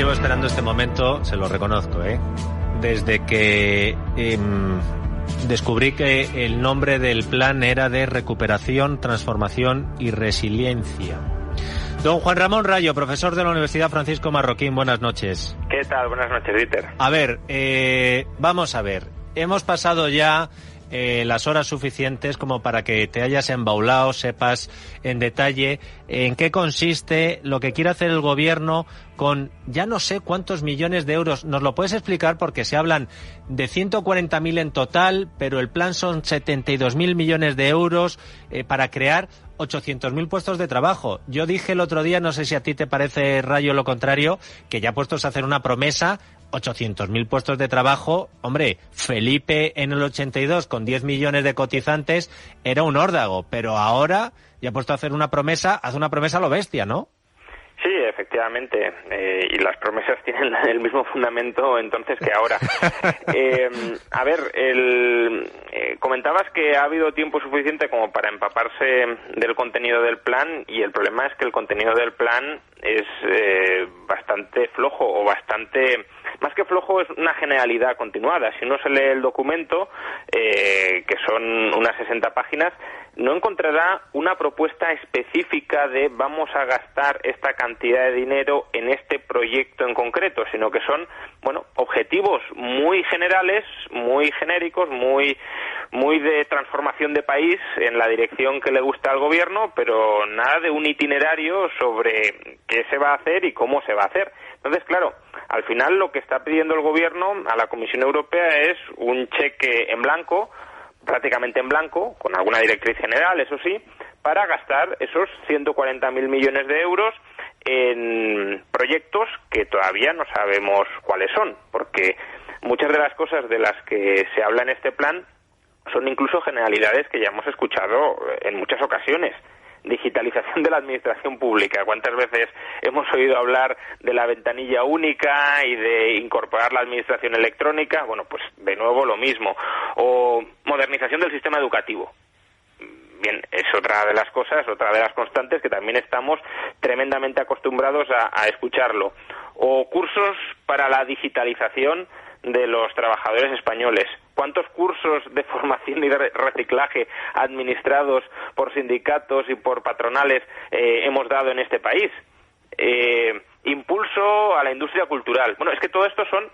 llevo esperando este momento, se lo reconozco, desde que descubrí que el nombre del plan era de recuperación, transformación y resiliencia. Don Juan Ramón Rayo, profesor de la Universidad Francisco Marroquín, buenas noches. ¿Qué tal? Buenas noches, Dieter. A ver, vamos a ver. Hemos pasado ya las horas suficientes como para que te hayas embaulado, sepas en detalle en qué consiste lo que quiere hacer el gobierno con ya no sé cuántos millones de euros. ¿Nos lo puedes explicar? Porque se hablan de 140.000 en total, pero el plan son 72.000 millones de euros para crear 800.000 puestos de trabajo. Yo dije el otro día, no sé si a ti te parece, Rayo, lo contrario, que ya puestos a hacer una promesa, 800.000 puestos de trabajo. Hombre, Felipe en el 82 con 10 millones de cotizantes era un órdago, pero ahora ya puesto a hacer una promesa, hace una promesa a lo bestia, ¿no? Sí, efectivamente, y las promesas tienen el mismo fundamento entonces que ahora. A ver, comentabas que ha habido tiempo suficiente como para empaparse del contenido del plan, y el problema es que el contenido del plan es bastante flojo, o bastante, más que flojo, es una generalidad continuada. Si uno se lee el documento, que son unas 60 páginas, no encontrará una propuesta específica de vamos a gastar esta cantidad de dinero en este proyecto en concreto, sino que son, bueno, objetivos muy generales, muy genéricos, muy de transformación de país en la dirección que le gusta al gobierno, pero nada de un itinerario sobre qué se va a hacer y cómo se va a hacer. Entonces, claro, al final lo que está pidiendo el gobierno a la Comisión Europea es un cheque en blanco, prácticamente en blanco, con alguna directriz general, eso sí, para gastar esos 140.000 millones de euros en proyectos que todavía no sabemos cuáles son, porque muchas de las cosas de las que se habla en este plan son incluso generalidades que ya hemos escuchado en muchas ocasiones. Digitalización de la administración pública. ¿Cuántas veces hemos oído hablar de la ventanilla única y de incorporar la administración electrónica? Bueno, pues de nuevo lo mismo. O modernización del sistema educativo. Bien, es otra de las cosas, otra de las constantes que también estamos tremendamente acostumbrados a escucharlo. O cursos para la digitalización de los trabajadores españoles. ¿Cuántos cursos de formación y de reciclaje administrados por sindicatos y por patronales hemos dado en este país? Impulso a la industria cultural. Bueno, es que todo esto son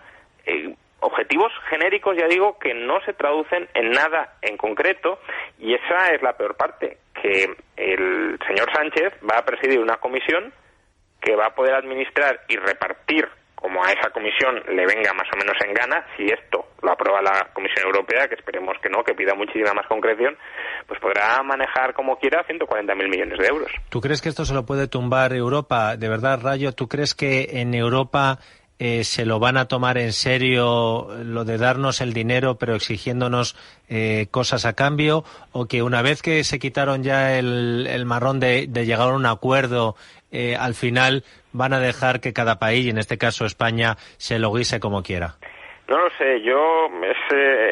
objetivos genéricos, ya digo, que no se traducen en nada en concreto, y esa es la peor parte, que el señor Sánchez va a presidir una comisión que va a poder administrar y repartir como a esa comisión le venga más o menos en gana. Si esto lo aprueba la Comisión Europea, que esperemos que no, que pida muchísima más concreción, pues podrá manejar como quiera 140.000 millones de euros. ¿Tú crees que esto se lo puede tumbar Europa? De verdad, Rayo, ¿tú crees que en Europa se lo van a tomar en serio lo de darnos el dinero pero exigiéndonos cosas a cambio? ¿O que una vez que se quitaron ya el marrón de llegar a un acuerdo, al final van a dejar que cada país, y en este caso España, se lo guise como quiera? No lo sé, yo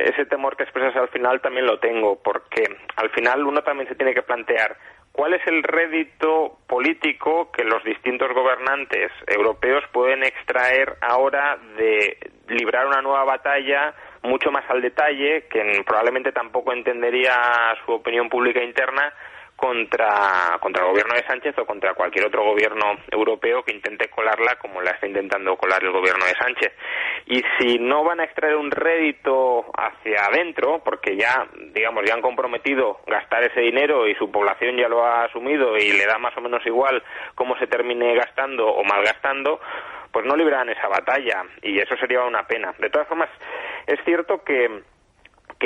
ese temor que expresas al final también lo tengo, porque al final uno también se tiene que plantear cuál es el rédito político que los distintos gobernantes europeos pueden extraer ahora de librar una nueva batalla mucho más al detalle, que probablemente tampoco entendería su opinión pública interna, contra el gobierno de Sánchez o contra cualquier otro gobierno europeo que intente colarla como la está intentando colar el gobierno de Sánchez. Y si no van a extraer un rédito hacia adentro, porque ya, digamos, ya han comprometido gastar ese dinero y su población ya lo ha asumido y le da más o menos igual cómo se termine gastando o malgastando, pues no librarán esa batalla, y eso sería una pena. De todas formas, es cierto que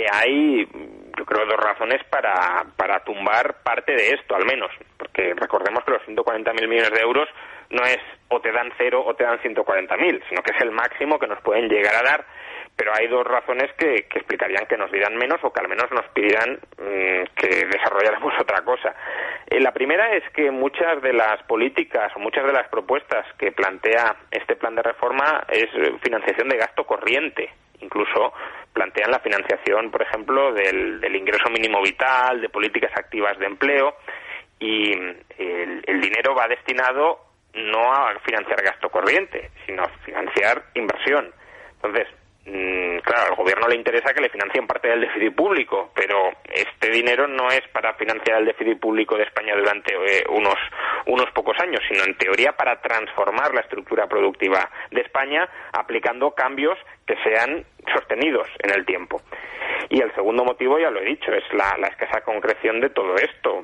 hay, yo creo, dos razones para tumbar parte de esto, al menos, porque recordemos que los 140.000 millones de euros no es o te dan 0 o te dan 140.000, sino que es el máximo que nos pueden llegar a dar, pero hay dos razones que explicarían que nos dieran menos, o que al menos nos pidieran que desarrolláramos otra cosa. La primera es que muchas de las políticas o muchas de las propuestas que plantea este plan de reforma es financiación de gasto corriente. Incluso plantean la financiación, por ejemplo, del ingreso mínimo vital, de políticas activas de empleo, y el dinero va destinado no a financiar gasto corriente, sino a financiar inversión. Entonces, claro, al gobierno le interesa que le financien parte del déficit público, pero este dinero no es para financiar el déficit público de España durante unos pocos años, sino en teoría para transformar la estructura productiva de España aplicando cambios que sean sostenidos en el tiempo. Y el segundo motivo, ya lo he dicho, es la escasa concreción de todo esto.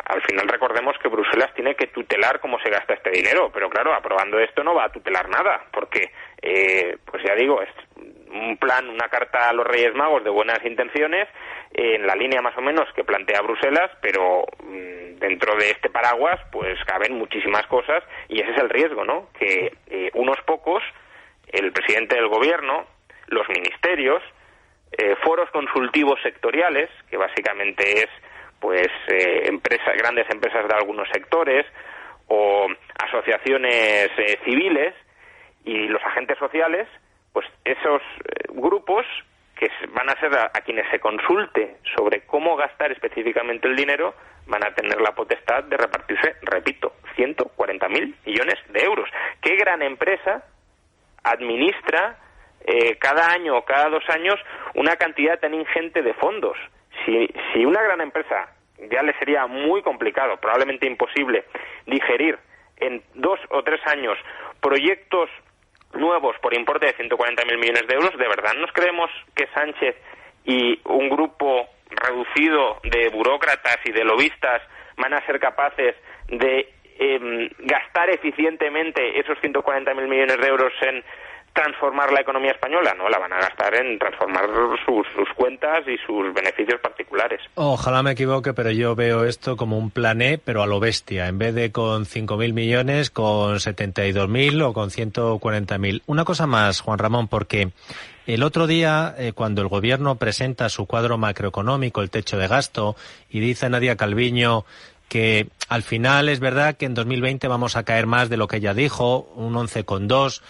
Al final recordemos que Bruselas tiene que tutelar cómo se gasta este dinero, pero claro, aprobando esto no va a tutelar nada, porque, pues ya digo, es un plan, una carta a los Reyes Magos de buenas intenciones, en la línea más o menos que plantea Bruselas, pero dentro de este paraguas pues caben muchísimas cosas y ese es el riesgo, ¿no? Que unos pocos, el presidente del gobierno, los ministerios, foros consultivos sectoriales, que básicamente es pues grandes empresas de algunos sectores o asociaciones civiles y los agentes sociales, pues esos grupos que van a ser a quienes se consulte sobre cómo gastar específicamente el dinero, van a tener la potestad de repartirse, repito, 140.000 millones de euros. ¿Qué gran empresa administra cada año o cada 2 años una cantidad tan ingente de fondos? Si una gran empresa ya le sería muy complicado, probablemente imposible, digerir en 2 o 3 años proyectos nuevos por importe de 140.000 millones de euros, ¿de verdad nos creemos que Sánchez y un grupo reducido de burócratas y de lobistas van a ser capaces de gastar eficientemente esos 140.000 millones de euros en transformar la economía española? No, la van a gastar en transformar sus cuentas y sus beneficios particulares. Ojalá me equivoque, pero yo veo esto como un plan E, pero a lo bestia. En vez de con 5.000 millones, con 72.000 o con 140.000. Una cosa más, Juan Ramón, porque el otro día, cuando el gobierno presenta su cuadro macroeconómico, el techo de gasto, y dice Nadia Calviño que al final es verdad que en 2020 vamos a caer más de lo que ella dijo, un 11,2,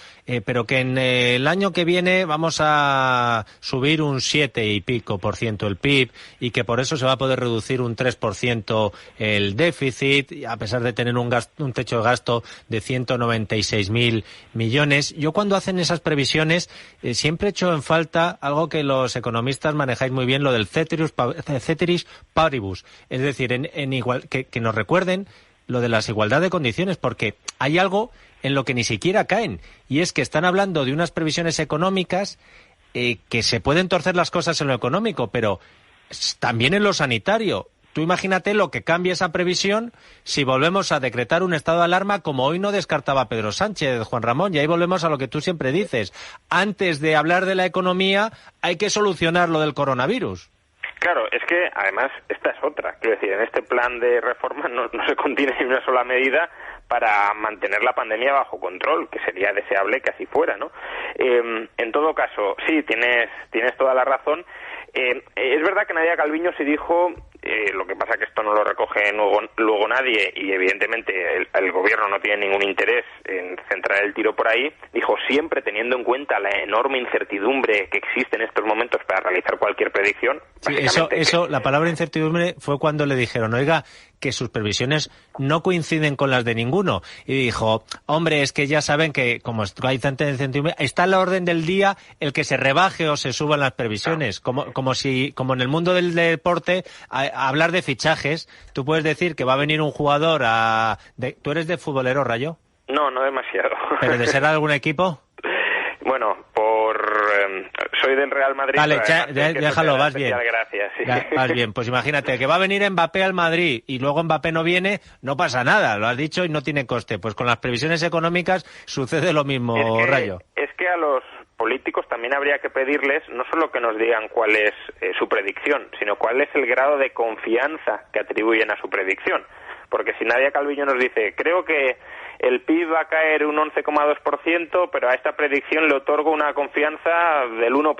pero que en el año que viene vamos a subir un 7 y pico por ciento el PIB y que por eso se va a poder reducir un 3% el déficit, a pesar de tener un techo de gasto de 196.000 millones. Yo cuando hacen esas previsiones siempre echo en falta algo que los economistas manejáis muy bien, lo del ceteris paribus, es decir, que nos recuerden lo de la igualdad de condiciones, porque hay algo en lo que ni siquiera caen, y es que están hablando de unas previsiones económicas que se pueden torcer las cosas en lo económico, pero también en lo sanitario. Tú imagínate lo que cambia esa previsión si volvemos a decretar un estado de alarma, como hoy no descartaba Pedro Sánchez, Juan Ramón, y ahí volvemos a lo que tú siempre dices. Antes de hablar de la economía hay que solucionar lo del coronavirus. Claro, es que además esta es otra. Quiero decir, en este plan de reforma no se contiene ni una sola medida para mantener la pandemia bajo control, que sería deseable que así fuera, ¿no? En todo caso, sí, tienes toda la razón. Es verdad que Nadia Calviño sí dijo, lo que pasa que esto no lo recoge luego nadie y evidentemente el gobierno no tiene ningún interés en centrar el tiro por ahí, dijo siempre teniendo en cuenta la enorme incertidumbre que existe en estos momentos para realizar cualquier predicción. Sí, eso, la palabra incertidumbre fue cuando le dijeron, oiga, que sus previsiones no coinciden con las de ninguno. Y dijo, hombre, es que ya saben que como hay tanta incertidumbre, está a la orden del día el que se rebaje o se suban las previsiones. Como en el mundo del deporte, a hablar de fichajes, tú puedes decir que va a venir un jugador ¿Tú eres de futbolero, Rayo? No demasiado. ¿Pero de ser algún equipo? Bueno, soy del Real Madrid. Vale, déjalo, vas bien. Gracias, sí. Vas bien, pues imagínate que va a venir Mbappé al Madrid y luego Mbappé no viene, no pasa nada, lo has dicho y no tiene coste. Pues con las previsiones económicas sucede lo mismo, Rayo. Es que a los políticos también habría que pedirles no solo que nos digan cuál es su predicción, sino cuál es el grado de confianza que atribuyen a su predicción. Porque si Nadia Calviño nos dice, creo que el PIB va a caer un 11,2%, pero a esta predicción le otorgo una confianza del 1%.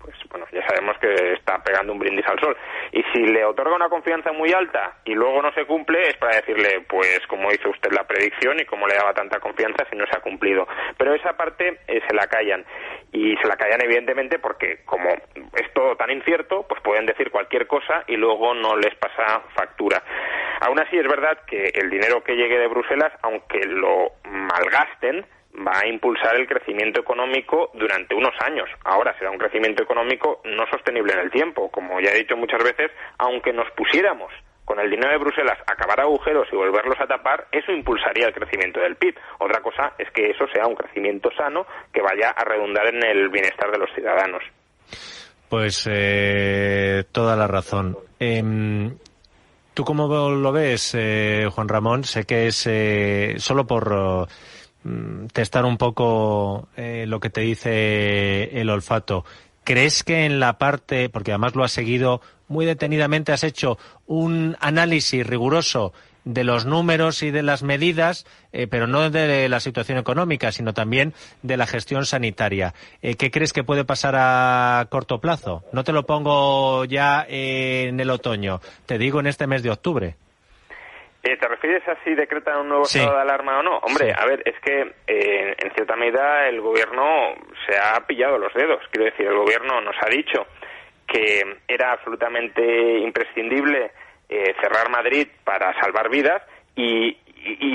pues bueno, ya sabemos que está pegando un brindis al sol. Y si le otorga una confianza muy alta y luego no se cumple, es para decirle, pues como hizo usted la predicción y cómo le daba tanta confianza si no se ha cumplido. Pero esa parte se la callan. Y se la callan evidentemente porque como es todo tan incierto, pues pueden decir cualquier cosa y luego no les pasa factura. Aún así es verdad que el dinero que llegue de Bruselas, aunque lo malgasten, va a impulsar el crecimiento económico durante unos años. Ahora será un crecimiento económico no sostenible en el tiempo. Como ya he dicho muchas veces, aunque nos pusiéramos con el dinero de Bruselas a acabar agujeros y volverlos a tapar, eso impulsaría el crecimiento del PIB. Otra cosa es que eso sea un crecimiento sano que vaya a redundar en el bienestar de los ciudadanos. Pues toda la razón. ¿Tú cómo lo ves, Juan Ramón? Sé que es solo por testar un poco lo que te dice el olfato. ¿Crees que en la parte, porque además lo has seguido muy detenidamente, has hecho un análisis riguroso de los números y de las medidas, pero no de la situación económica, sino también de la gestión sanitaria? ¿Qué crees que puede pasar a corto plazo? No te lo pongo ya en el otoño, te digo en este mes de octubre. ¿Te refieres a si decretan un nuevo estado de alarma o no? Hombre, sí. A ver, es que en cierta medida el gobierno se ha pillado los dedos. Quiero decir, el gobierno nos ha dicho que era absolutamente imprescindible cerrar Madrid para salvar vidas y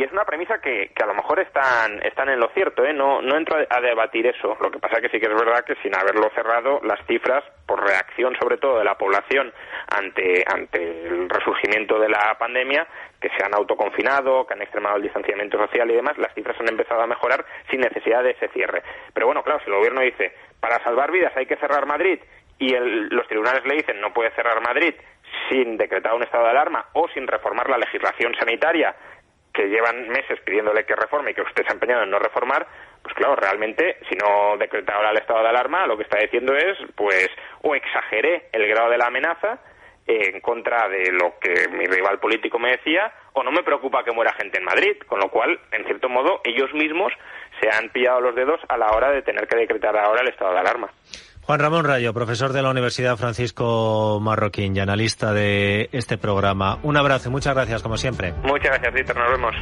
es una premisa que a lo mejor están en lo cierto, no entro a debatir eso. Lo que pasa es que sí que es verdad que sin haberlo cerrado, las cifras, por reacción sobre todo de la población ante el resurgimiento de la pandemia, que se han autoconfinado, que han extremado el distanciamiento social y demás, las cifras han empezado a mejorar sin necesidad de ese cierre. Pero bueno, claro, si el gobierno dice, para salvar vidas hay que cerrar Madrid, y los tribunales le dicen, no puede cerrar Madrid sin decretar un estado de alarma o sin reformar la legislación sanitaria, que llevan meses pidiéndole que reforme y que usted se ha empeñado en no reformar, pues claro, realmente, si no decreta ahora el estado de alarma, lo que está diciendo es, pues, o exageré el grado de la amenaza en contra de lo que mi rival político me decía, o no me preocupa que muera gente en Madrid, con lo cual, en cierto modo, ellos mismos se han pillado los dedos a la hora de tener que decretar ahora el estado de alarma. Juan Ramón Rayo, profesor de la Universidad Francisco Marroquín y analista de este programa. Un abrazo y muchas gracias, como siempre. Muchas gracias, Dieter. Nos vemos.